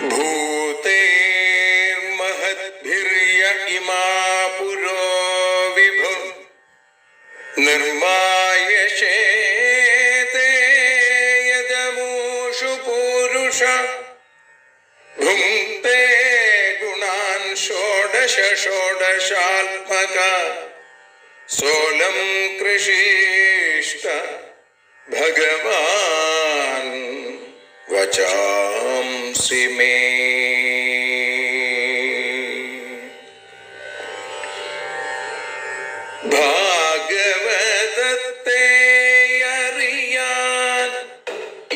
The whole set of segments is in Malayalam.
ഭൂതേ മഹദ്ഭിര്യ ഇമാ പുരോ വിഭു നിർമായശേതേ യദമൂഷു പൂരുഷ ഭുങ്ക്തേ ഗുണാൻ ഷോഡശ ഷോഡശാത്മക സോലം കൃഷിഷ്ട ഭഗവാൻ വചാംസി മേ. ഭാഗവതത്തെ അറിയാൻ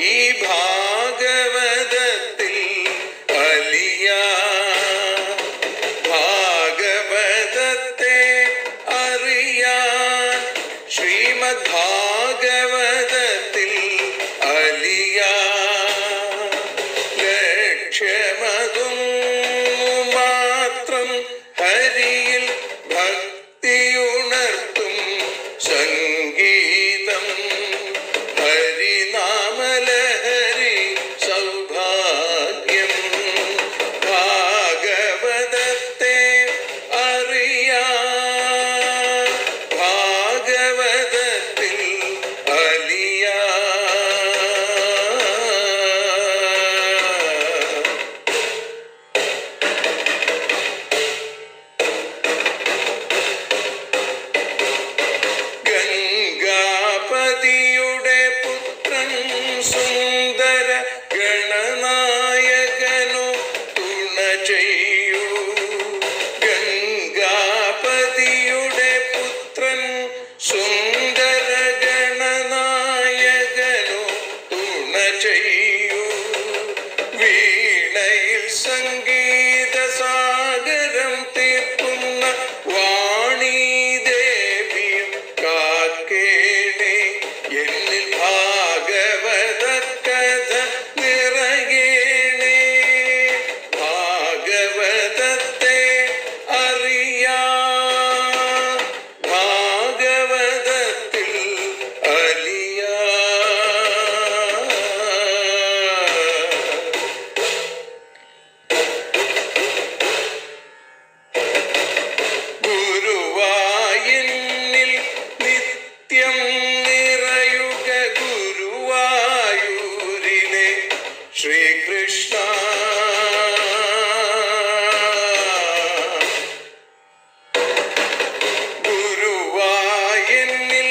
ഈ ഭാഗവതത്തിൽ അലിയാൻ, ഭാഗവതത്തെ അറിയാൻ ശ്രീമദ് ഭാഗവതത്തിൽ അലിയാൻ. ലക്ഷ്യമതും മാത്രം ഹരിയിൽ ഭക്തിയുണർത്തും സംഗീതം, ഹരിനാമലഹരി സൗഭാഗ്യം. ഭാഗവതത്തെ അറിയാൻ ഭാഗവതത്തിൽ അലിയാൻ. ഗംഗാപതിയുടെ പുത്രൻ സുന്ദര ഗണനായകനു തുണ ചെയ്യൂ. ഗംഗാപതിയുടെ പുത്രൻ സുന്ദര ഗണനായകനു തുണ ചെയ്യൂ. വീണയിൽ സംഗീത സാഗരം തീർക്കുന്ന വാണീദേവിയും കാക്കേണേ. എന്നിൽ ഭാഗവത കഥ നിറയേണേ. ഭാഗവതത്തെ അറിയാൻ ഭാഗവതത്തിൽ അലിയാൻ. ഗുരുവായൂരിൽ നിത്യം നിറയുക ഗുരുവായൂരിലെ ശ്രീകൃഷ്ണ. ഗുരുവായൂരിൽ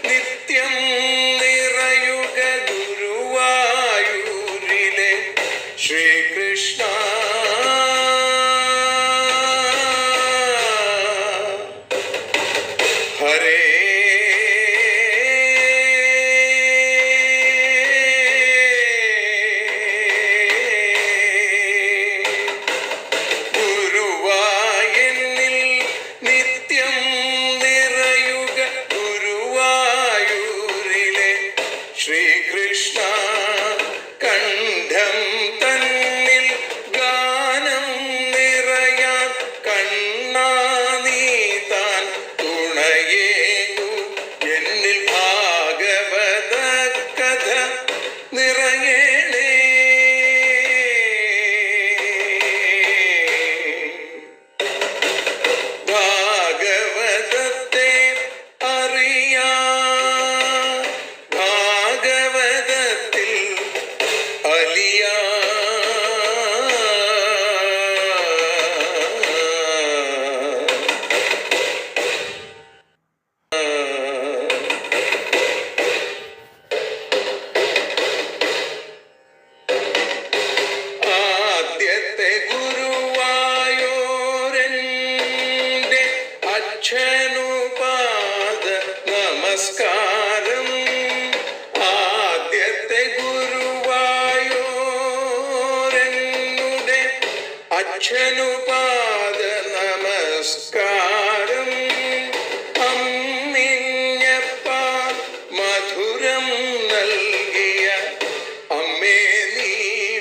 നിത്യം നിറയുക ഗുരുവായൂരിലെ ശ്രീകൃഷ്ണ. ഹരേ ഗുരുവായൂരിൽ നിത്യം നിറയുക ഗുരുവായൂരിലെ ശ്രീകൃഷ്ണ. കണ്ഠം തന്നിൽ ഗാനം നിറയാൻ കണ്ണാ നീ താൻ തുണയേകു. എന്നിൽ ഭാഗവത കഥ നിറയേണേ. ഭാഗവതത്തെ അറിയാൻ ഭാഗവതത്തിൽ അലിയാൻ. ആദ്യത്തെ ഗുരുവായൂരന്റെ അച്ഛനുപാദ നമസ്കാരം. ആദ്യത്തെ ഗുരുവായൂരനുടെ അച്ഛനുപാദ നമസ്കാരം. അമ്മിഞ്ഞപ്പാൽ മധുരം നൽകിയ അമ്മേ നീ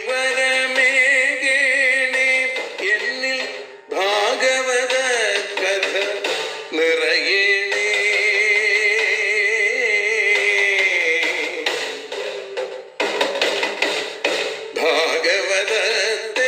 വരമേകേണേ. എന്നിൽ ഭാഗവത കഥ നിറയേണേ. ഭാഗവതത്തെ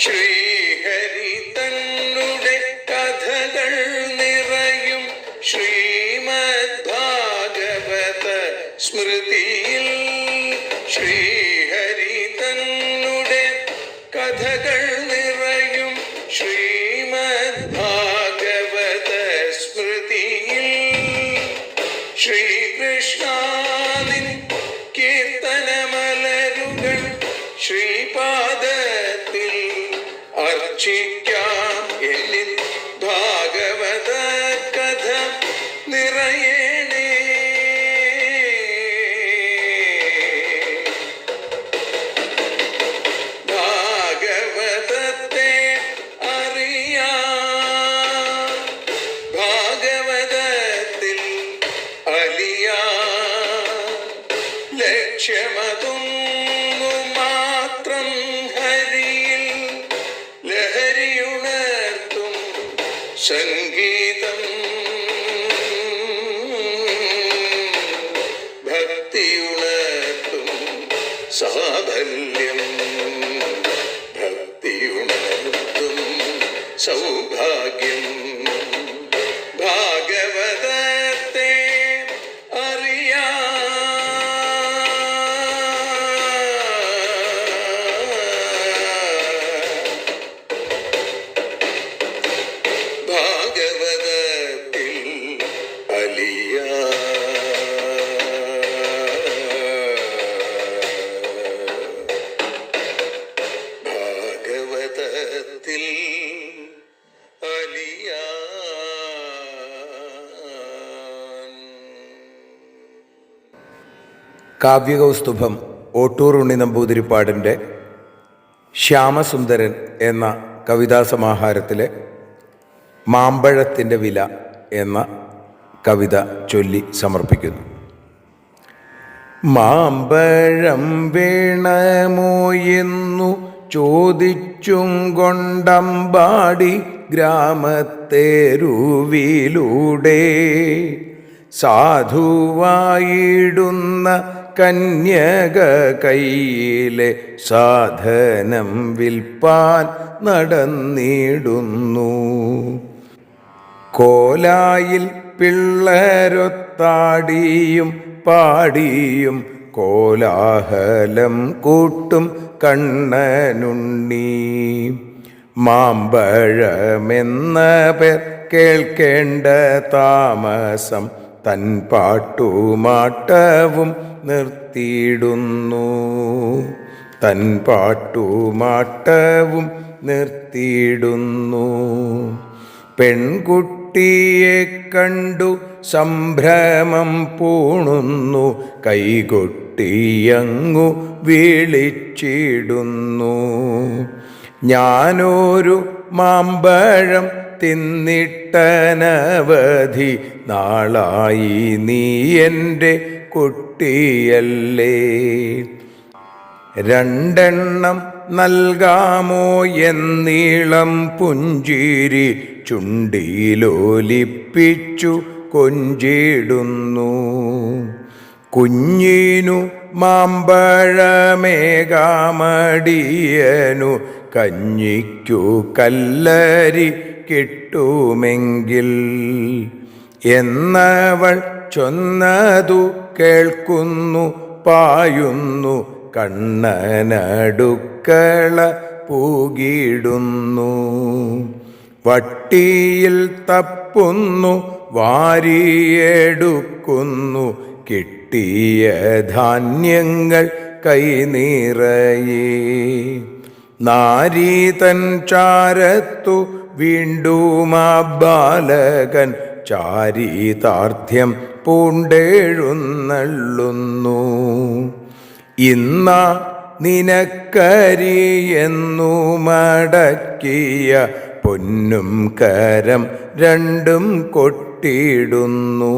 ശ്രീഹരി തന്നുടെ കഥകൾ നിറയും ശ്രീമദ് ഭാഗവത സ്മൃതിയിൽ. ശ്രീഹരി തന്നുടെ കഥകൾ നിറയും ശ്രീമദ് ഭാഗവത സ്മൃതിയിൽ. ശ്രീകൃഷ്ണാനിൻ കീർത്തനമലരുകൾ ശ്രീപാദത്തിൽ അർച്ചിക്കാം. എന്നിൽ ഭാഗവത കഥ നിറയണേ. ഭാഗവതത്തെ അറിയാം, ഭാഗവതത്തിൽ അലിയാം. ലക്ഷ്യമതൊന്നു മാത്രം ഹരിയിൽ ലഹരിയുണർത്തും സംഗീതം. ഭക്തിയുണർത്തും സാഫല്യം, ഭക്തിയുണർത്തും സൗഭാഗ്യം. ഭാഗവതത്തെ അറിയാം, ഭാഗവതത്തിൽ അലിയാം. ഭാഗവതത്തിൽ കാവ്യകൗസ്തുഭം ഓട്ടൂർ ഉണ്ണി നമ്പൂതിരിപ്പാടിൻ്റെ ശ്യാമസുന്ദരൻ എന്ന കവിതാസമാഹാരത്തിലെ മാമ്പഴത്തിൻ്റെ വില എന്ന കവിത ചൊല്ലി സമർപ്പിക്കുന്നു. മാമ്പഴം വേണമോ എന്നു ചോദിച്ചും കൊണ്ടമ്പാടി ഗ്രാമത്തേരുവിലൂടെ സാധുവായിടുന്ന കന്യക കയ്യിലെ സാധനം വിൽപ്പാൻ നടന്നിടുന്നു. കോലായിൽ പിള്ളരൊത്താടിയും പാടിയും കോലാഹലം കൂട്ടും കണ്ണനുണ്ണി. മാമ്പഴമെന്ന പേർ കേൾക്കേണ്ട താമസം തൻ പാട്ടുമാട്ടവും നിർത്തിയിടുന്നു. തൻ പാട്ടുമാട്ടവും നിർത്തിയിടുന്നു. പെൺകുട്ടിയെ കണ്ടു സംഭ്രമം പൂണുന്നു. കൈകൊട്ടിയങ്ങു വിളിച്ചിടുന്നു. ഞാനൊരു മാമ്പഴം തിന്നിട്ടനവധി നാളായി, നീ എൻ്റെ കുട്ടിയല്ലേ. രണ്ടെണ്ണം നൽകാമോ എന്നീളം പുഞ്ചിരി ചുണ്ടിലോലിപ്പിച്ചു കൊഞ്ചിടുന്നു. കുഞ്ഞിനു മാമ്പഴമേകാമടിയനു കഞ്ഞിക്കു കല്ലരി കിട്ടുമെങ്കിൽ എന്നവൾ ചൊന്നതു കേൾക്കുന്നു. പായുന്നു കണ്ണനടുക്കള പൂകിടുന്നു. വട്ടിയിൽ തപ്പുന്നു, വാരിയെടുക്കുന്നു. കിട്ടിയ ധാന്യങ്ങൾ കൈനിറയെ. നാരീതൻ ചാരത്തു വീണ്ടും ആ ബാലകൻ ചാരിതാർത്ഥ്യം പൂണ്ടെഴുന്നള്ളുന്നു. ഇന്ന നിനക്കരിയെന്നു മടക്കിയ പൊന്നും കരം രണ്ടും കൊട്ടിടുന്നു.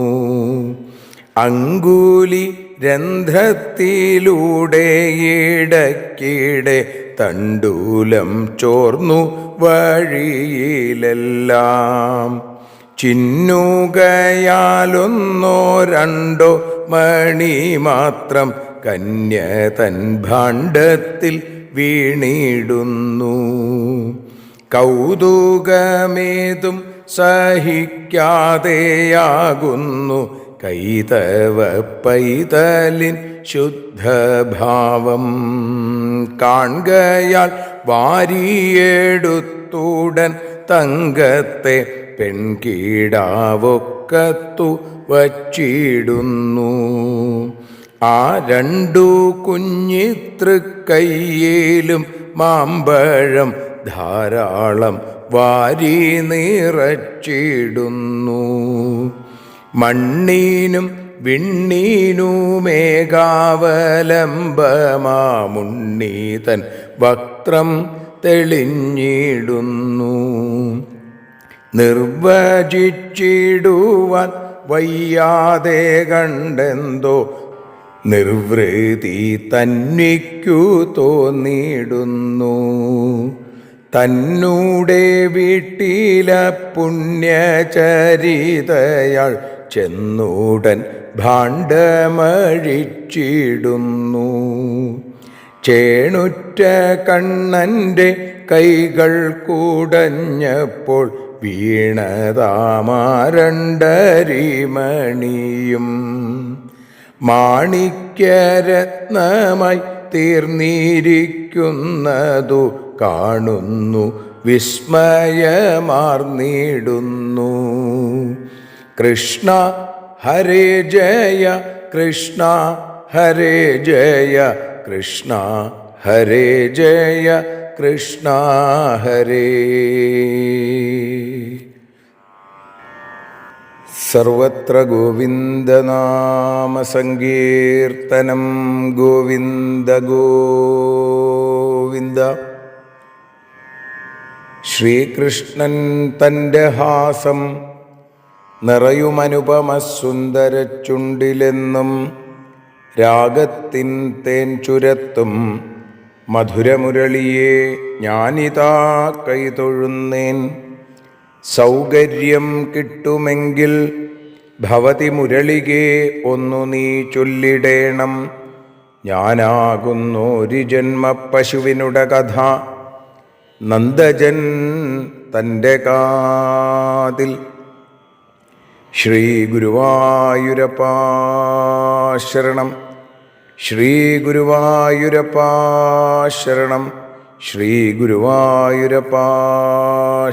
അങ്കുലി രന്ധ്രത്തിലൂടെ ഇടയ്ക്കിടെ തണ്ടൂലം ചോർന്നു വഴിയിലെല്ലാം. ചിന്നുകയാലൊന്നോ രണ്ടോ മണി മാത്രം കന്യ തൻ ഭാണ്ഡത്തിൽ വീണിടുന്നു. കൗതുകമേതും സഹിക്കാതെയാകുന്നു കൈതവ പൈതലിൻ ശുദ്ധഭാവം. കാൺകയാൽ വാരിയെടുത്തുടൻ തങ്കത്തെ പെൺകീടാവൊക്കത്തു വച്ചിടുന്നു. ആ രണ്ടു കുഞ്ഞിത്തൃക്കയ്യേലും മാമ്പഴം ധാരാളം വാരി നിറച്ചിടുന്നു. മണ്ണീനും വിണ്ണീനുമേകാവലംബമാമുണ്ണീതൻ വക്രം തെളിഞ്ഞിടുന്നു. നിർവചിച്ചിടുവാൻ വയ്യാതെ കണ്ടെന്തോ നിർവൃതി തന്നിക്കു തോന്നിടുന്നു. തന്നൂടെ വീട്ടില പുണ്യചരിതയാൾ ചെന്നൂടൻ ഭാണ്ഡമഴിച്ചിടുന്നു. ചേണുറ്റ കണ്ണൻ്റെ കൈകൾ കുടഞ്ഞപ്പോൾ വീണതാമാരണ്ടരിമണിയും മാണിക്യരത്നമായി തീർന്നിരിക്കുന്നതു കാണുന്നു വിസ്മയമാർന്നിടുന്നു. കൃഷ്ണ ഹരേ ജയ കൃഷ്ണ ഹരേ ജയ കൃഷ്ണ ഹരേ ജയ കൃഷ്ണ ഹരേ. സർവത്ര ഗോവിന്ദനാമസങ്കീർത്തനം. ഗോവിന്ദ ഗോവിന്ദ. ശ്രീകൃഷ്ണൻ തൻ്റെ ഹാസം നിറയുമനുപമസുന്ദര ചുണ്ടിലെന്നും രാഗത്തിൻ തേൻ ചുരത്തും മധുരമുരളിയെ ഞാനിതാ കൈതൊഴുന്നേൻ. സൗകര്യം കിട്ടുമെങ്കിൽ ഭവതി മുരളികേ ഒന്നു നീ ചൊല്ലിടേണം. ഞാനാകുന്നു ഒരു ജന്മപശുവിനുട കഥ നന്ദജൻ തൻ്റെ കാതിൽ. ശ്രീ ഗുരുവായൂരപ്പാ ശരണം. ശ്രീ ഗുരുവായൂരപ്പാ ശരണം. ശ്രീ ഗുരുവായൂരപ്പാ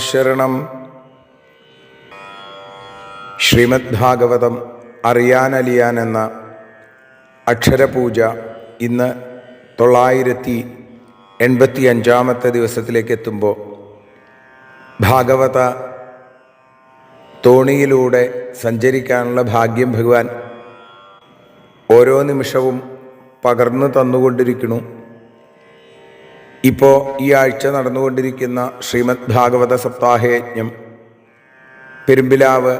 ശരണം. ശ്രീമദ് ഭാഗവതം അറിയാനലിയാൻ എന്ന അക്ഷരപൂജ ഇന്ന് 985 ദിവസത്തിലേക്ക് എത്തുമ്പോൾ ഭാഗവത തോണിയിലൂടെ സഞ്ചരിക്കാനുള്ള ഭാഗ്യം ഭഗവാൻ ഓരോ നിമിഷവും പകർന്നു തന്നുകൊണ്ടിരിക്കുന്നു. ഇപ്പോൾ ഈ ആഴ്ച നടന്നുകൊണ്ടിരിക്കുന്ന ശ്രീമദ് ഭാഗവത സപ്താഹയജ്ഞം പെരുമ്പിലാവ്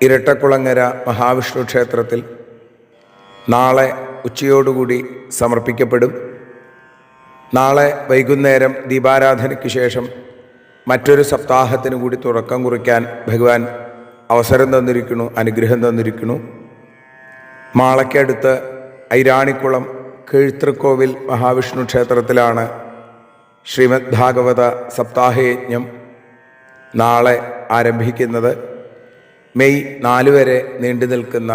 ഇരട്ടക്കുളങ്ങര മഹാവിഷ്ണു ക്ഷേത്രത്തിൽ നാളെ ഉച്ചയോടുകൂടി സമർപ്പിക്കപ്പെടും. നാളെ വൈകുന്നേരം ദീപാരാധനയ്ക്ക് ശേഷം മറ്റൊരു സപ്താഹത്തിന് കൂടി തുടക്കം കുറിക്കാൻ ഭഗവാൻ അവസരം തന്നിരിക്കുന്നു, അനുഗ്രഹം തന്നിരിക്കുന്നു. മാളയ്ക്കടുത്ത് ഐരാണിക്കുളം കീഴ്ത്തൃക്കോവിൽ മഹാവിഷ്ണു ക്ഷേത്രത്തിലാണ് ശ്രീമദ് ഭാഗവത സപ്താഹയജ്ഞം നാളെ ആരംഭിക്കുന്നത്. മെയ് 4 വരെ നീണ്ടു നിൽക്കുന്ന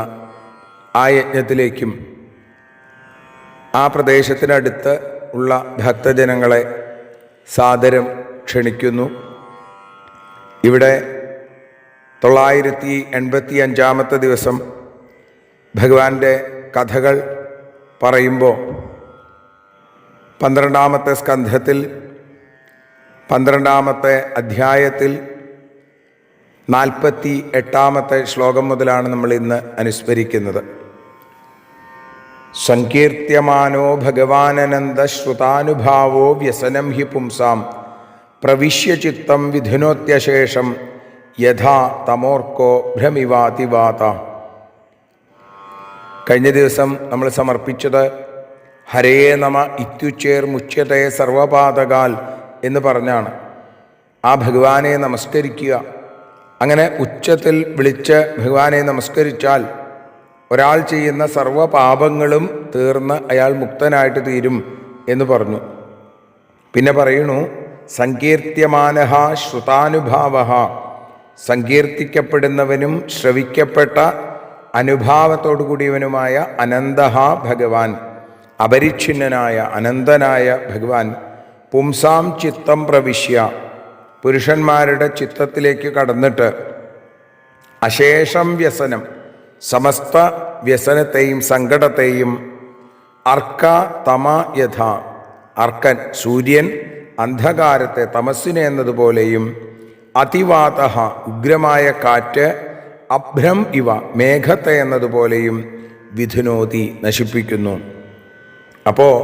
ആ യജ്ഞത്തിലേക്കും ആ പ്രദേശത്തിനടുത്ത് ഉള്ള ഭക്തജനങ്ങളെ സാദരം ക്ഷണിക്കുന്നു. ഇവിടെ 985 ദിവസം ഭഗവാന്റെ കഥകൾ പറയുമ്പോൾ 12ാമത്തെ സ്കന്ധത്തിൽ 12ാമത്തെ അധ്യായത്തിൽ 48ാമത്തെ ശ്ലോകം മുതലാണ് നമ്മൾ ഇന്ന് അനുസ്മരിക്കുന്നത്. സങ്കീർത്യമാനോ ഭഗവാനനന്ദ ശ്രുതാനുഭാവോ വ്യസനം ഹി പുംസാം പ്രവിശ്യ ചിത്തം വിധുനോത്യശേഷം യഥാ തമോർക്കോ ഭ്രമിവാതിവാത. കഴിഞ്ഞ ദിവസം നമ്മൾ സമർപ്പിച്ചത് ഹരേ നമ ഇത്യുച്ചേർ മുച്യത്തെ സർവപാതകാൽ എന്ന് പറഞ്ഞാണ്. ആ ഭഗവാനെ നമസ്കരിക്കുക. അങ്ങനെ ഉച്ചത്തിൽ വിളിച്ച് ഭഗവാനെ നമസ്കരിച്ചാൽ ഒരാൾ ചെയ്യുന്ന സർവപാപങ്ങളും തീർന്ന് അയാൾ മുക്തനായിട്ട് തീരും എന്ന് പറഞ്ഞു. പിന്നെ പറയണു സങ്കീർത്യമാനഃ ശ്രുതാനുഭാവഃ, സങ്കീർത്തിക്കപ്പെടുന്നവനും ശ്രവിക്കപ്പെട്ട അനുഭാവത്തോടു കൂടിയവനുമായ അനന്തഃ ഭഗവാൻ, അപരിച്ഛിന്നനായ അനന്തനായ ഭഗവാൻ, പുംസാം ചിത്തം പ്രവിശ്യ, പുരുഷന്മാരുടെ ചിത്തത്തിലേക്ക് കടന്നിട്ട് അശേഷം വ്യസനം, സമസ്ത വ്യസനത്തെയും സങ്കടത്തെയും, അർക്ക തമ യഥ, അർക്കൻ സൂര്യൻ അന്ധകാരത്തെ തമസ്സിനെ എന്നതുപോലെയും, അതിവാത ഉഗ്രമായ കാറ്റ്, അഭ്രം ഇവ മേഘത്തെ എന്നതുപോലെയും വിധുനോതി നശിപ്പിക്കുന്നു. അപ്പോൾ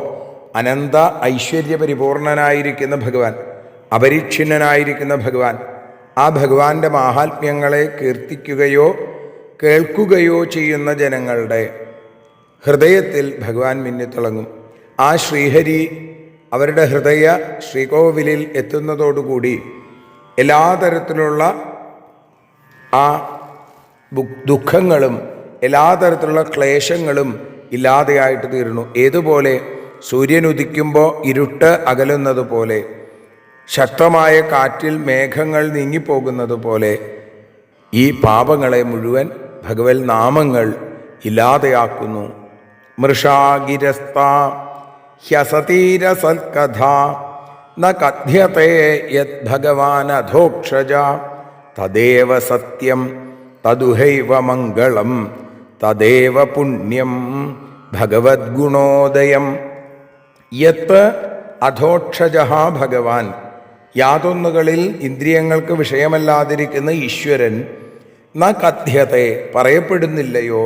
അനന്ത ഐശ്വര്യപരിപൂർണനായിരിക്കുന്ന ഭഗവാൻ, അപരിച്ഛിന്നനായിരിക്കുന്ന ഭഗവാൻ, ആ ഭഗവാന്റെ മാഹാത്മ്യങ്ങളെ കീർത്തിക്കുകയോ കേൾക്കുകയോ ചെയ്യുന്ന ജനങ്ങളുടെ ഹൃദയത്തിൽ ഭഗവാൻ മിന്നിത്തിളങ്ങും. ആ ശ്രീഹരി അവരുടെ ഹൃദയ ശ്രീകോവിലിൽ എത്തുന്നതോടുകൂടി എല്ലാ തരത്തിലുള്ള ആ ദുഃഖങ്ങളും എല്ലാ തരത്തിലുള്ള ക്ലേശങ്ങളും ഇല്ലാതെയായിട്ട് തീരുന്നു. ഏതുപോലെ സൂര്യൻ ഉദിക്കുമ്പോൾ ഇരുട്ട് അകലുന്നത് പോലെ, ശക്തമായ കാറ്റിൽ മേഘങ്ങൾ നീങ്ങിപ്പോകുന്നത് പോലെ, ഈ പാപങ്ങളെ മുഴുവൻ ഭഗവത് നാമങ്ങൾ ഇല്ലാതെയാക്കുന്നു. മൃഷാഗിരസ്ത ഹ്യസതീരസൽകഥ ന കഥ്യത്തെ യത് ഭഗവാൻ അധോക്ഷജ തദേവ സത്യം തദുഹൈവ മംഗളം തദേവ പുണ്യം ഭഗവദ്ഗുണോദയം. യത് അധോക്ഷജ ഭഗവാൻ, യാതൊന്നുകളിൽ ഇന്ദ്രിയങ്ങൾക്ക് വിഷയമല്ലാതിരിക്കുന്ന ഈശ്വരൻ, ന കഥ്യത്തെ പറയപ്പെടുന്നില്ലയോ,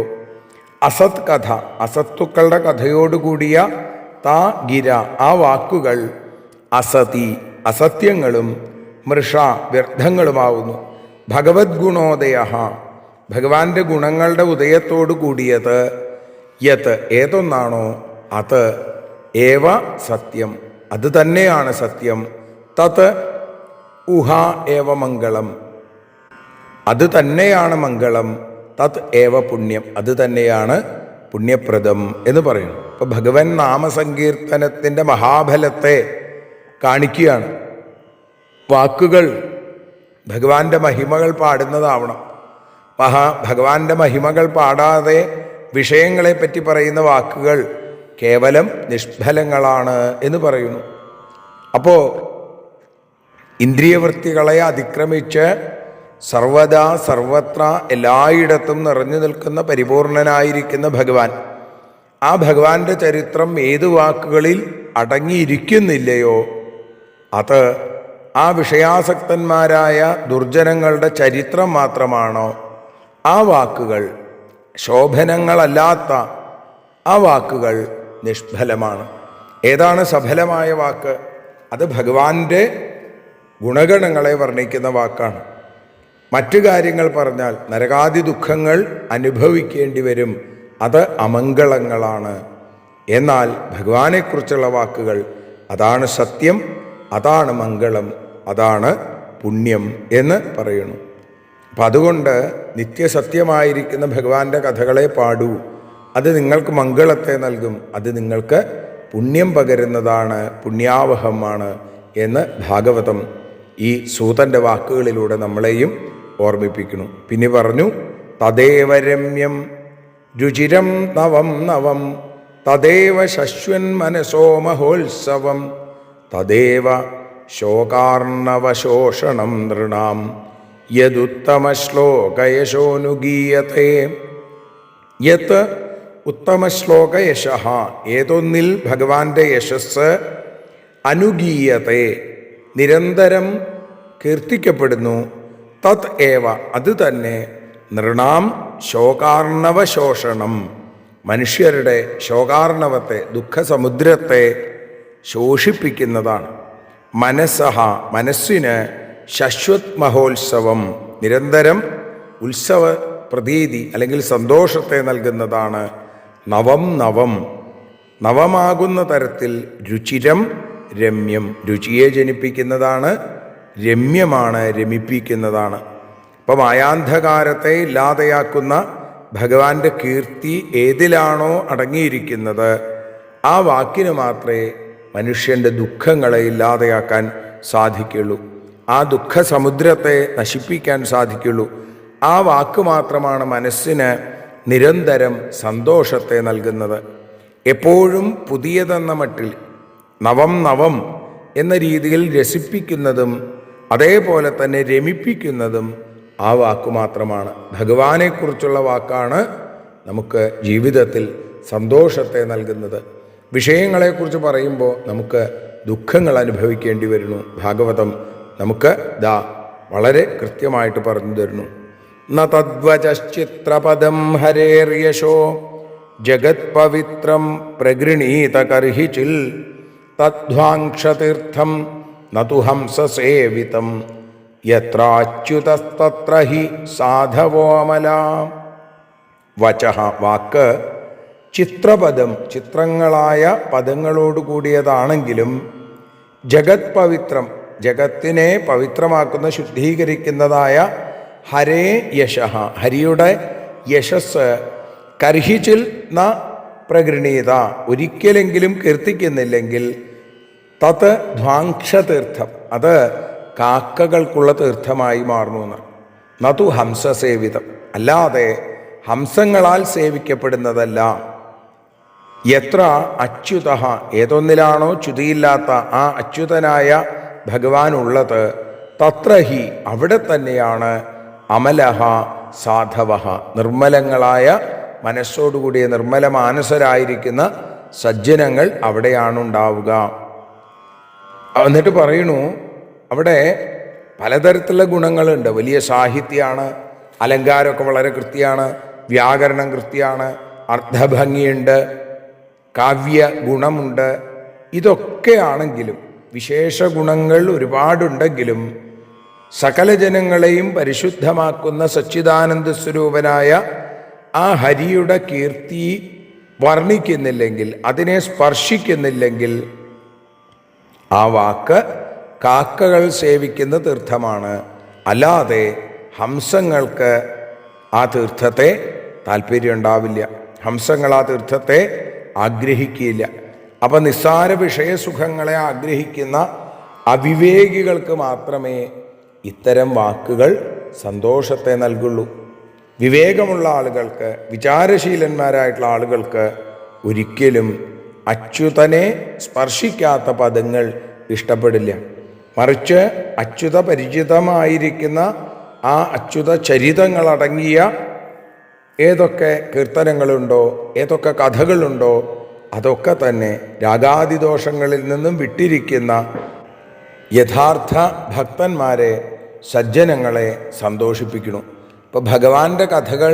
അസത് കഥ അസത്തുക്കളുടെ കഥയോടുകൂടിയ താ ഗിര ആ വാക്കുകൾ, അസതി അസത്യങ്ങളും, മൃഷ വ്യർത്ഥങ്ങളുമാവുന്നു. ഭഗവദ്ഗുണോദയ ഭഗവാന്റെ ഗുണങ്ങളുടെ ഉദയത്തോടു കൂടിയത്, യത് ഏതൊന്നാണോ അത്, ഏവ സത്യം അത് തന്നെയാണ് സത്യം, തത് ഉഹ ഏവ മംഗളം അത് തന്നെയാണ് മംഗളം, തത് ഏവ പുണ്യം അത് തന്നെയാണ് പുണ്യപ്രദം എന്ന് പറയുന്നു. അപ്പോൾ ഭഗവൻ നാമസങ്കീർത്തനത്തിൻ്റെ മഹാഫലത്തെ കാണിക്കുകയാണ്. വാക്കുകൾ ഭഗവാന്റെ മഹിമകൾ പാടുന്നതാവണം. ഭഗവാന്റെ മഹിമകൾ പാടാതെ വിഷയങ്ങളെപ്പറ്റി പറയുന്ന വാക്കുകൾ കേവലം നിഷ്ഫലങ്ങളാണ് എന്ന് പറയുന്നു. അപ്പോൾ ഇന്ദ്രിയവൃത്തികളെ അതിക്രമിച്ച് സർവദാ സർവത്ര എല്ലായിടത്തും നിറഞ്ഞു നിൽക്കുന്ന പരിപൂർണനായിരിക്കുന്ന ഭഗവാൻ, ആ ഭഗവാന്റെ ചരിത്രം ഏതു വാക്കുകളിൽ അടങ്ങിയിരിക്കുന്നില്ലയോ അത് ആ വിഷയാസക്തന്മാരായ ദുർജനങ്ങളുടെ ചരിത്രം മാത്രമാണോ, ആ വാക്കുകൾ ശോഭനങ്ങളല്ലാത്ത ആ വാക്കുകൾ നിഷ്ഫലമാണ്. ഏതാണ് സഫലമായ വാക്ക്? അത് ഭഗവാന്റെ ഗുണഗണങ്ങളെ വർണ്ണിക്കുന്ന വാക്കാണ്. മറ്റു കാര്യങ്ങൾ പറഞ്ഞാൽ നരകാദി ദുഃഖങ്ങൾ അനുഭവിക്കേണ്ടി വരും, അത് അമംഗളങ്ങളാണ്. എന്നാൽ ഭഗവാനെക്കുറിച്ചുള്ള വാക്കുകൾ അതാണ് സത്യം, അതാണ് മംഗളം, അതാണ് പുണ്യം എന്ന് പറയുന്നു. അപ്പം അതുകൊണ്ട് നിത്യസത്യമായിരിക്കുന്ന ഭഗവാന്റെ കഥകളെ പാടൂ, അത് നിങ്ങൾക്ക് മംഗളത്തെ നൽകും, അത് നിങ്ങൾക്ക് പുണ്യം പകരുന്നതാണ്, പുണ്യാവഹമാണ് എന്ന് ഭാഗവതം ഈ സൂതൻ്റെ വാക്കുകളിലൂടെ നമ്മളെയും ഓർമ്മിപ്പിക്കുന്നു. പിന്നെ പറഞ്ഞു തദേവ രമ്യം രുചിരം നവം നവം തദേവ ശശ്വൻ മനസോ മഹോത്സവം തദേവ ശോകാർണവശോഷണം നൃണാം യദുത്തമശ്ലോകയശോനുഗീയത്തെ. യത് ഉത്തമശ്ലോകയശ ഏതൊന്നിൽ ഭഗവാന്റെ യശസ് അനുഗീയത്തെ നിരന്തരം കീർത്തിക്കപ്പെടുന്നു, തത് ഏവ അത് തന്നെ നൃണാം ശോകാർണവശോഷണം മനുഷ്യരുടെ ശോകാർണവത്തെ ദുഃഖസമുദ്രത്തെ ശോഷിപ്പിക്കുന്നതാണ്. മനസ്സഹ മനസ്സിന് ശശ്വത് മഹോത്സവം നിരന്തരം ഉത്സവ പ്രതീതി അല്ലെങ്കിൽ സന്തോഷത്തെ നൽകുന്നതാണ്. നവം നവം നവമാകുന്ന തരത്തിൽ രുചിരം രമ്യം രുചിയെ ജനിപ്പിക്കുന്നതാണ്, രമ്യമാണ് രമിപ്പിക്കുന്നതാണ്. അപ്പം മായാന്ധകാരത്തെ ഇല്ലാതെയാക്കുന്ന ഭഗവാന്റെ കീർത്തി ഏതിലാണോ അടങ്ങിയിരിക്കുന്നത് ആ വാക്കിന് മാത്രമേ മനുഷ്യൻ്റെ ദുഃഖങ്ങളെ ഇല്ലാതെയാക്കാൻ സാധിക്കുള്ളൂ. ആ ദുഃഖസമുദ്രത്തെ നശിപ്പിക്കാൻ സാധിക്കുള്ളൂ. ആ വാക്ക് മാത്രമാണ് മനസ്സിന് നിരന്തരം സന്തോഷത്തെ നൽകുന്നത്. എപ്പോഴും പുതിയതെന്ന മട്ടിൽ നവം നവം എന്ന രീതിയിൽ രസിപ്പിക്കുന്നതും അതേപോലെ തന്നെ രമിപ്പിക്കുന്നതും ആ വാക്ക് മാത്രമാണ്. ഭഗവാനെക്കുറിച്ചുള്ള വാക്കാണ് നമുക്ക് ജീവിതത്തിൽ സന്തോഷത്തെ നൽകുന്നത്. വിഷയങ്ങളെക്കുറിച്ച് പറയുമ്പോൾ നമുക്ക് ദുഃഖങ്ങൾ അനുഭവിക്കേണ്ടി വരുന്നു. ഭാഗവതം നമുക്ക് വളരെ കൃത്യമായിട്ട് പറഞ്ഞു തരുന്നു. ന തദ്വചിത്രപദം ഹരേർയശോ ജഗത് പവിത്രം പ്രഗൃണീത കർഹിചിൽ തദ്ധ്വാംക്ഷതീർത്ഥം നതു ഹംസസേവിതം യത്രാച്യുതസ്തത്ര ഹി സാധവോ അമലാ. വചഃ വാക്ക്, ചിത്രപദം ചിത്രങ്ങളായ പദങ്ങളോട് കൂടിയതാണെങ്കിലും ജഗത് പവിത്രം ജഗത്തിനെ പവിത്രമാക്കുന്ന ശുദ്ധീകരിക്കുന്നതായ ഹരേ യശഃ ഹരിയുടെ യശസ് കർഹിച്ചിൽ ന പ്രഗൃണീത ഒരിക്കലെങ്കിലും കീർത്തിക്കുന്നില്ലെങ്കിൽ തത് ധ്വാംക്ഷതീർത്ഥം അത് കാക്കകൾക്കുള്ള തീർത്ഥമായി മാറുന്നു. നതു ഹംസസേവിതം അല്ലാതെ ഹംസങ്ങളാൽ സേവിക്കപ്പെടുന്നതല്ല. എത്ര അച്യുത ഏതൊന്നിലാണോ ച്യുതിയില്ലാത്ത ആ അച്യുതനായ ഭഗവാൻ ഉള്ളത്, തത്ര ഹി അവിടെ തന്നെയാണ് അമലഹ സാധവ നിർമ്മലങ്ങളായ മനസ്സോടുകൂടിയ നിർമ്മല മാനസരായിരിക്കുന്ന സജ്ജനങ്ങൾ അവിടെയാണുണ്ടാവുക. എന്നിട്ട് പറയണു, അവിടെ പലതരത്തിലുള്ള ഗുണങ്ങളുണ്ട്. വലിയ സാഹിത്യമാണ്, അലങ്കാരമൊക്കെ വളരെ കൃത്യമാണ്, വ്യാകരണം കൃത്യമാണ്, അർത്ഥഭംഗിയുണ്ട്, കാവ്യ ഗുണമുണ്ട്. ഇതൊക്കെ ആണെങ്കിലും വിശേഷ ഗുണങ്ങൾ ഒരുപാടുണ്ടെങ്കിലും സകല ജനങ്ങളെയും പരിശുദ്ധമാക്കുന്ന സച്ചിദാനന്ദ സ്വരൂപനായ ആ ഹരിയുടെ കീർത്തി വർണ്ണിക്കുന്നില്ലെങ്കിൽ, അതിനെ സ്പർശിക്കുന്നില്ലെങ്കിൽ ആ വാക്ക് കാക്കകൾ സേവിക്കുന്ന തീർത്ഥമാണ്. അല്ലാതെ ഹംസങ്ങൾക്ക് ആ തീർത്ഥത്തെ താല്പര്യം ഉണ്ടാവില്ല. ഹംസങ്ങൾ ആ തീർത്ഥത്തെ ആഗ്രഹിക്കില്ല. അപ്പം നിസ്സാര വിഷയസുഖങ്ങളെ ആഗ്രഹിക്കുന്ന അവിവേകികൾക്ക് മാത്രമേ ഇത്തരം വാക്കുകൾ സന്തോഷത്തെ നൽകുള്ളൂ. വിവേകമുള്ള ആളുകൾക്ക്, വിചാരശീലന്മാരായിട്ടുള്ള ആളുകൾക്ക് ഒരിക്കലും അച്യുതനെ സ്പർശിക്കാത്ത പദങ്ങൾ ഇഷ്ടപ്പെടില്ല. മറിച്ച് അച്യുത പരിചിതമായിരിക്കുന്ന ആ അച്യുത ചരിതങ്ങളടങ്ങിയ ഏതൊക്കെ കീർത്തനങ്ങളുണ്ടോ, ഏതൊക്കെ കഥകളുണ്ടോ, അതൊക്കെ തന്നെ രാഗാദിദോഷങ്ങളിൽ നിന്നും വിട്ടിരിക്കുന്ന യഥാർത്ഥ ഭക്തന്മാരെ, സജ്ജനങ്ങളെ സന്തോഷിപ്പിക്കുന്നു. ഇപ്പോൾ ഭഗവാന്റെ കഥകൾ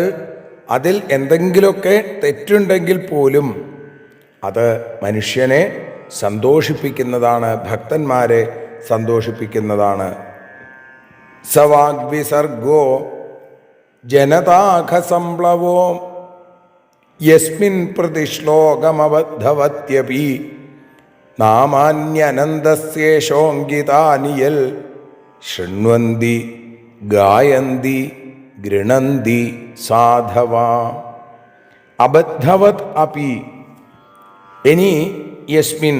അതിൽ എന്തെങ്കിലുമൊക്കെ തെറ്റുണ്ടെങ്കിൽ പോലും അത് മനുഷ്യനെ സന്തോഷിപ്പിക്കുന്നതാണ്, ഭക്തന്മാരെ സന്തോഷിപ്പിക്കുന്നതാണ്. സവാഗ്വിസർഗോ ജനതാഖസംപ്ലവോ യസ്മിൻ പ്രതിശ്ലോകമബദ്ധവത്യപി നാമാന്യനന്ദസ്യേഷോങ്കിതാനിയൽ ശൃണ്വന്തി ഗായന്തി ഗൃണന്തി സാധവ. അബദ്ധവത് അപി ഇനി യസ്മിൻ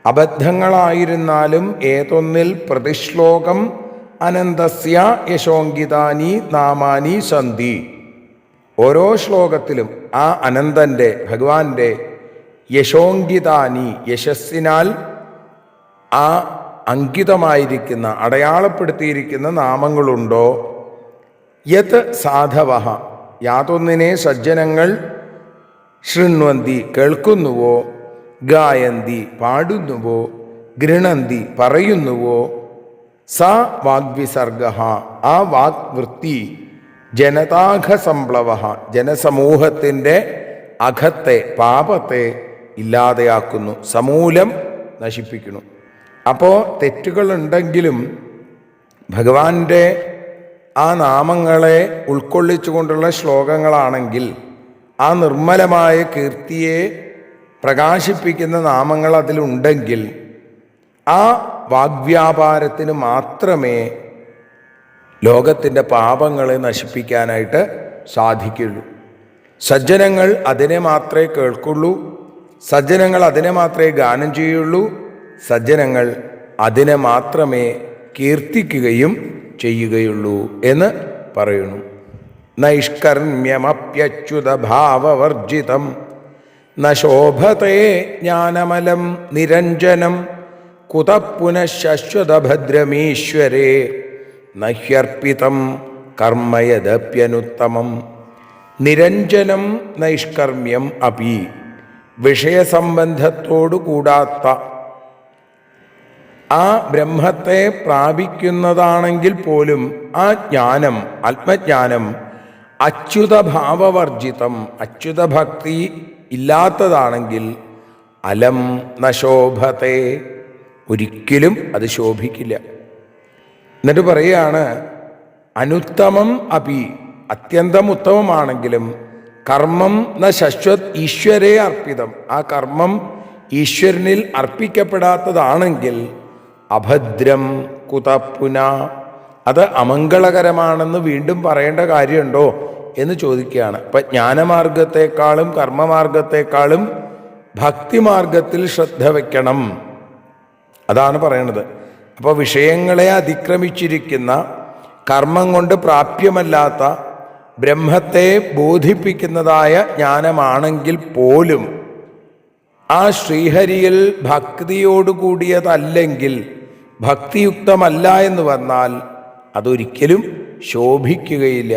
അബദ്ധങ്ങളായിരുന്നാലും ഏതൊന്നിൽ പ്രതിശ്ലോകം അനന്തസ്യ യശോങ്കിതാനി നാമാനി സന്തി ഓരോ ശ്ലോകത്തിലും ആ അനന്തൻ്റെ ഭഗവാന്റെ യശോങ്കിതാനി യശസ്സിനാൽ ആ അങ്കിതമായിരിക്കുന്ന അടയാളപ്പെടുത്തിയിരിക്കുന്ന നാമങ്ങളുണ്ടോ, യത് സാധവ യാതൊന്നിനെ സജ്ജനങ്ങൾ ശൃണ്വന്തി കേൾക്കുന്നുവോ, ഗായന്തി പാടുന്നുവോ, ഗൃണന്തി പറയുന്നുവോ, സ വാഗ്വിസർഗ ആ വാഗ്വൃത്തി ജനതാഘസംപ്ലവ ജനസമൂഹത്തിൻ്റെ അഘത്തെ പാപത്തെ ഇല്ലാതെയാക്കുന്നു, സമൂലം നശിപ്പിക്കുന്നു. അപ്പോൾ തെറ്റുകളുണ്ടെങ്കിലും ഭഗവാന്റെ ആ നാമങ്ങളെ ഉൾക്കൊള്ളിച്ചുകൊണ്ടുള്ള ശ്ലോകങ്ങളാണെങ്കിൽ ആ നിർമ്മലമായ കീർത്തിയെ പ്രകാശിപ്പിക്കുന്ന നാമങ്ങൾ അതിലുണ്ടെങ്കിൽ ആ വാഗ്വ്യാപാരത്തിന് മാത്രമേ ലോകത്തിൻ്റെ പാപങ്ങളെ നശിപ്പിക്കാനായിട്ട് സാധിക്കുള്ളൂ. സജ്ജനങ്ങൾ അതിനെ മാത്രമേ കേൾക്കുള്ളൂ, സജ്ജനങ്ങൾ അതിനെ മാത്രമേ ഗാനം ചെയ്യുള്ളൂ, സജ്ജനങ്ങൾ അതിനെ മാത്രമേ കീർത്തിക്കുകയും ചെയ്യുകയുള്ളൂ എന്ന് പറയുന്നു. നൈഷ്കർമ്മ്യമപ്യച്യുത ഭാവവർജിതം ന ശോഭത്തെ ജ്ഞാനമലം നിരഞ്ജനം കുതഃ പുനഃശശ്വതഭദ്രമീശ്വരേ നഹ്യർപ്പിതം കർമ്മയദപ്യനുത്തമം. നിരഞ്ജനം നൈഷ്കർമ്മ്യം അപി, വിഷയസംബന്ധത്തോടു കൂടാത്ത ആ ബ്രഹ്മത്തെ പ്രാപിക്കുന്നതാണെങ്കിൽ പോലും ആ ജ്ഞാനം, ആത്മജ്ഞാനം അച്യുതഭാവവർജിതം, അച്യുതഭക്തി ഇല്ലാത്തതാണെങ്കിൽ അലം നശോഭത്തെ, ഒരിക്കലും അത് ശോഭിക്കില്ല. എന്നിട്ട് പറയുകയാണ് അനുത്തമം അപി, അത്യന്തം ഉത്തമമാണെങ്കിലും കർമ്മം ന ശശ്വത് ഈശ്വരേ അർപ്പിതം, ആ കർമ്മം ഈശ്വരനിൽ അർപ്പിക്കപ്പെടാത്തതാണെങ്കിൽ അഭദ്രം കുതഃ, അത് അമംഗളകരമാണെന്ന് വീണ്ടും പറയേണ്ട കാര്യമുണ്ടോ എന്ന് ചോദിക്കുകയാണ്. അപ്പം ജ്ഞാനമാർഗത്തെക്കാളും കർമ്മമാർഗത്തെക്കാളും ഭക്തിമാർഗത്തിൽ ശ്രദ്ധ വയ്ക്കണം, അതാണ് പറയണത്. അപ്പോൾ വിഷയങ്ങളെ അതിക്രമിച്ചിരിക്കുന്ന, കർമ്മം കൊണ്ട് പ്രാപ്യമല്ലാത്ത ബ്രഹ്മത്തെ ബോധിപ്പിക്കുന്നതായ ജ്ഞാനമാണെങ്കിൽ പോലും ആ ശ്രീഹരിയിൽ ഭക്തിയോടുകൂടിയതല്ലെങ്കിൽ, ഭക്തിയുക്തമല്ല എന്ന് വന്നാൽ അതൊരിക്കലും ശോഭിക്കുകയില്ല.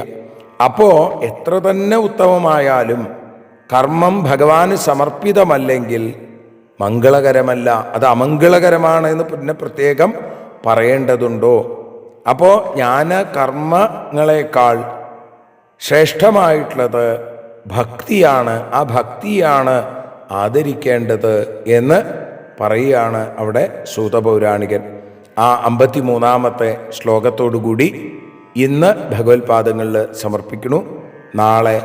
അപ്പോൾ എത്ര തന്നെ ഉത്തമമായാലും കർമ്മം ഭഗവാന് സമർപ്പിതമല്ലെങ്കിൽ മംഗളകരമല്ല, അത് അമംഗളകരമാണ് എന്ന് പിന്നെ പ്രത്യേകം പറയേണ്ടതുണ്ടോ? അപ്പോൾ ജ്ഞാനകർമ്മങ്ങളെക്കാൾ ശ്രേഷ്ഠമായിട്ടുള്ളത് ഭക്തിയാണ്. ആ ഭക്തിയാണ് ആദരിക്കേണ്ടത് എന്ന് പറയുകയാണ് അവിടെ സൂതപൗരാണികൻ. ആ 53-ാമത്തെ ശ്ലോകത്തോടുകൂടി ഇന്ന് ഭഗവത്പാദങ്ങളിൽ സമർപ്പിക്കുന്നു. നാളെ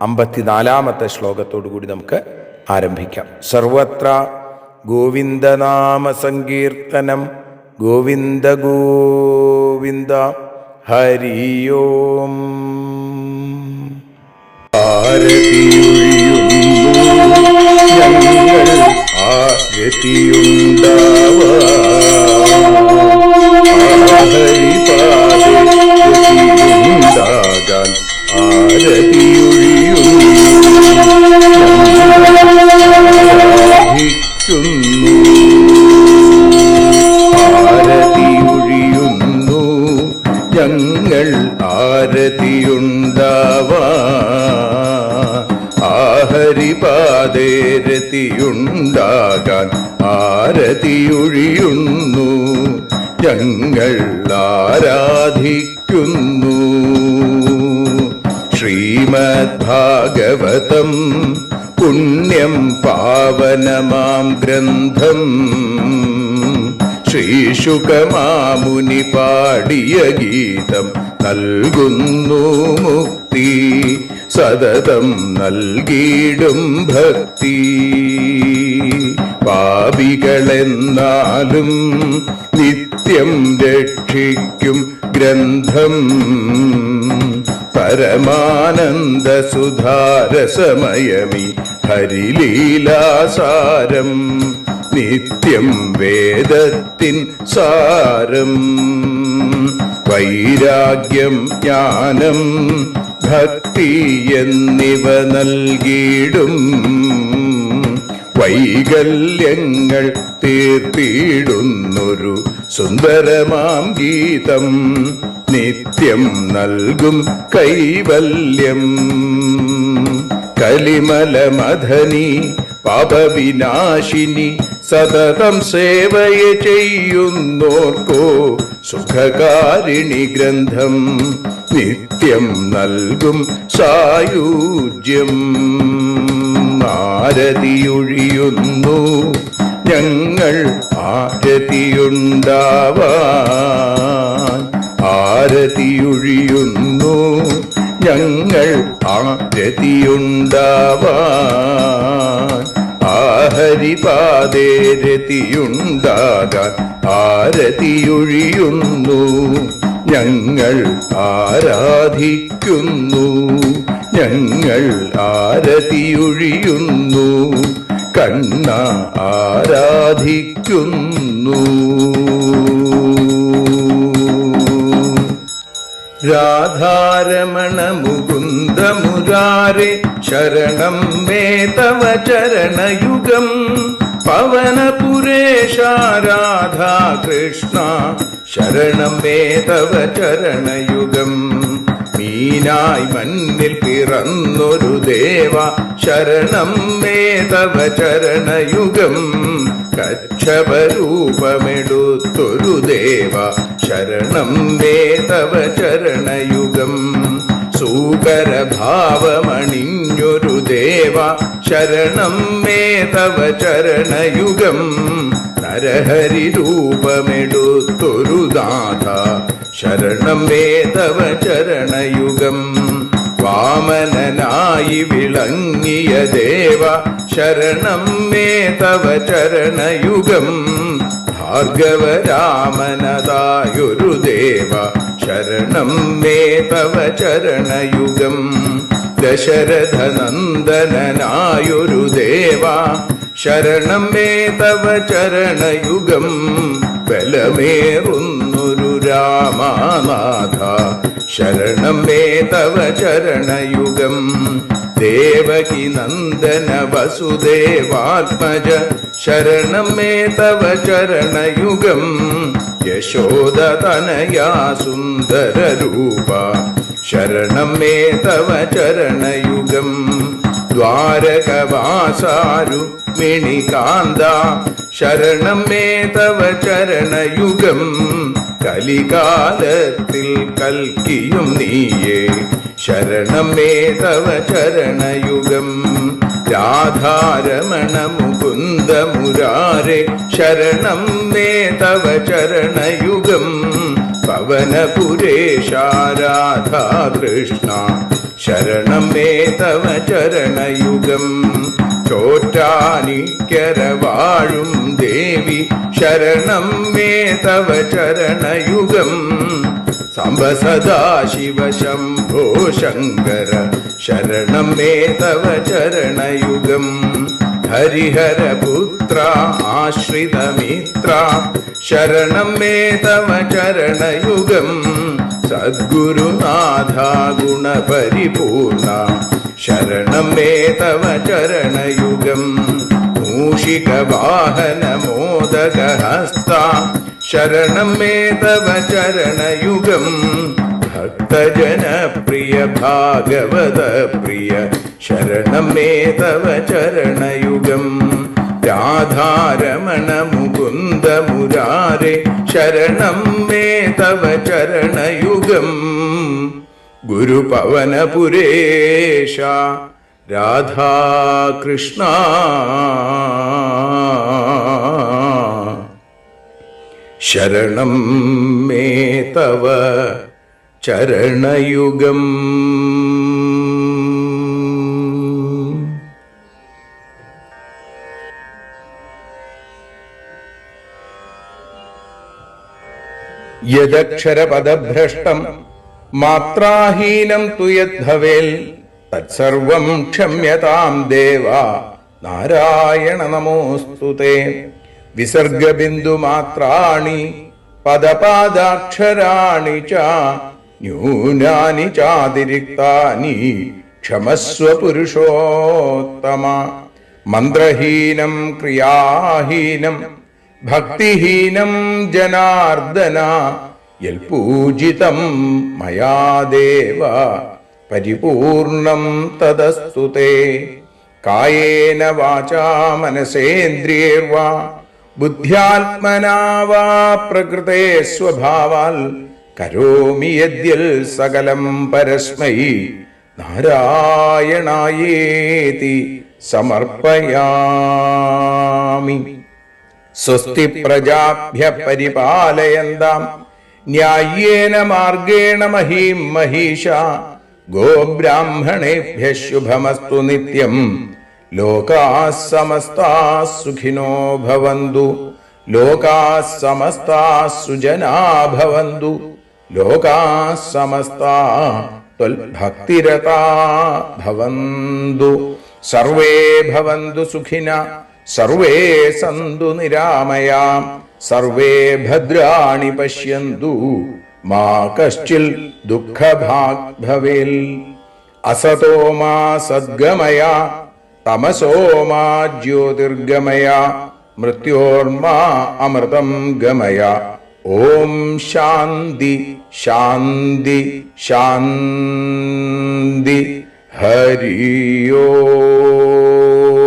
54-ാമത്തെ ശ്ലോകത്തോടുകൂടി നമുക്ക് ആരംഭിക്കാം. സർവത്ര ഗോവിന്ദനാമ സങ്കീർത്തനം, ഗോവിന്ദ ഗോവിന്ദ, ഹരി ഓം. ഞങ്ങൾ ആരതിയുണ്ടാവാൻ ആഹരിപാദേ രതിയുണ്ടാകാൻ ആരതിയൊഴിയുന്നു. ഞങ്ങൾ ആരാധിക്കുന്നു. ശ്രീമദ്ഭാഗവതം പുണ്യം പാവനമാം ഗ്രന്ഥം, ശ്രീശുകമാമുനി പാടിയ ഗീതം നൽകുന്നു മുക്തി, സതതം നൽകിയിടും ഭക്തി. പാപികളെന്നാലും നിത്യം രക്ഷിക്കും ഗ്രന്ഥം, പരമാനന്ദ സുധാരസമയമി ഹരിലീലാസാരം, നിത്യം വേദത്തിൻ സാരം. വൈരാഗ്യം ജ്ഞാനം ഭക്തി എന്നിവ നൽകിയിടും, വൈകല്യങ്ങൾ തീർത്തിടുന്നൊരു സുന്ദരമാം ഗീതം, നിത്യം നൽകും കൈവല്യം. കലിമലമഥനി പാപവിനാശിനി സതതം സേവയ ചെയ്യുന്നോർക്കോ സുഖകാരിണി ഗ്രന്ഥം, നിത്യം നൽകും സായുജ്യം. ആരതിയൊഴിയുന്നു ഞങ്ങൾ ആരതിയുണ്ടാവാൻ, ആരതിയൊഴിയുന്നു ഞങ്ങൾ ആരതിയുണ്ടാവാൻ, ആഹരിപാദേ രതിയുണ്ടാകാൻ ആരതിയൊഴിയുന്നു. ഞങ്ങൾ ആരാധിക്കുന്നു. ഞങ്ങൾ ആരതിയൊഴിയുന്നു. കണ്ണ ആരാധിക്കുന്നു. രാധാരമണ മുകുന്ദ മുരാരെ ശരണം മേ തവ ചരണയുഗം. പവനപുരേശ രാധാ കൃഷ്ണ ശരണം മേ തവ ചരണയുഗം. മീനായി മണ്ണിൽ പിറന്നൊരു ദേവ ശരണം മേ തവ ചരണയുഗം. കച്ഛപരൂപമെടുത്തൊരു ദേവ ശരണം മേ തവ ചരണയുഗം. സൂകരഭാവമണിഞ്ഞൊരു ദേവ ശരണം മേ തവ ചരണയുഗം. നരഹരി രൂപമെടുത്തൊരു നാഥ ശരണം മേ തവ ചരണയുഗം. വാമനനായി വിളങ്ങിയ ദേവ ശരണം മേ തവ ചരണയുഗം. ഭാർഗവരാമനതായൊരു ദേവ ശരണം മേ തവ ചരണയുഗം. ദശരഥനന്ദനായൊരു ദേവ ശരണം മേ തവ ചരണയുഗം. ബലമേറുന്നൊരു രാമനാഥ ശരണം മേ തവ ചരണയുഗം. ദേവകി നന്ദന വസുദേവാത്മജ ശരണം മേ തവ ചരണയുഗം. യശോദതനയാ സുന്ദര രൂപ ശരണം മേ തവ ചരണയുഗം. ദ്വാരകവാസാരുക്മിണികാന്ത ശരണം മേ തവ ചരണയുഗം. കലികാലത്തിൽ കൽക്കിയും നീയേ ശരണം മേ തവ ചരണയുഗം. രാധാരമണ മുകുന്ദ മുരാരെ ശരണം മേ തവ ചരണയുഗം. പവനപുരേശ രാധാ കൃഷ്ണ ശരണം മേ തവ ചരണയുഗം. ചോറ്റാനിക്കര വാഴും ദേവി ശരണം മേ തവ ചരണയുഗം. സാംബ സദാശിവ ശംഭോ ശങ്കര ശരണം മേ തവ ചരണയുഗം. ഹരിഹരപുത്ര ആശ്രിതമിത്ര ശരണം മേ തവ ചരണയുഗം. സദ്ഗുരുനാഥ ഗുണപരിപൂർണ ശരണം മേ തവ ചരണയുഗം. മൂഷിക വാഹന മോദകഹസ്ത ശരണം മേ തവ ചരണയുഗം. ഭക്തജനപ്രിയ ഭാഗവത പ്രിയ ശരണം മേ തവ ചരണയുഗം. രാധാരമണ മുകുന്ദ മുരാരെ ശരണം മേ തവ ചരണയുഗം. ഗുരുപവനപുരേശ രാധാകൃഷ്ണ ശരണം മേ തവ ചരണയുഗം. യദക്ഷരപദഭ്രഷ്ടം മാത്രാഹീനം തു യദ്ഭവേൽ തത്സർവം ക്ഷമ്യതാം ദേവ നാരായണ നമോസ്തുതേ. വിസർഗബിന്ദുമാത്രാണി പദപാദാക്ഷരാണി ച ന്യൂനാനി ചാതിരിക്താനി ക്ഷമസ്വ പുരുഷോത്തമ. മന്ത്രഹീനം ക്രിയാഹീനം ഭക്തിഹീനം ജനാർദ്ദന യൽപൂജിതം മയാ ദേവ പരിപൂർണം തദസ്തു തേ. കായേന വാചാ മനസേന്ദ്രിയേർവാ ബുദ്ധ്യാത്മനാ വാ പ്രകൃതേ സ്വഭാവാൽ കരോമി യദ്യൽ സകലം പരസ്മൈ നാരായണായേതി സമർപ്പയാമി. സ്വസ്തി പ്രജാഭ്യഃ പരിപാലയന്താം ന്യായേന മാർഗേണ മഹീം മഹീഷാ. ഗോബ്രാഹ്മണേഭ്യഃ ശുഭമസ്തു നിത്യം. ലോകാഃ സമസ്താഃ സുഖിനോ ഭവന്തു. ലോകാഃ സമസ്താഃ സുജനാഃ ഭവന്തു. ലോകാഃ സമസ്താഃ ത്വൽഭക്തിരതാഃ ഭവന്തു. സർവേ ഭവന്തു സുഖിനഃ സർവേ സന്തു നിരാമയാം സർവേ ഭദ്രാണി പശ്യന്തു മാ കശ്ചിൽ ദുഃഖഭാഗ് ഭവേൽ. അസതോ മാ സദ്ഗമയ തമസോ മാ ജ്യോതിർഗമയ മൃത്യോർമാ അമൃതം ഗമയ. ഓം ശാന്തി ശാന്തി ശാന്തി. ഹരി ഓം.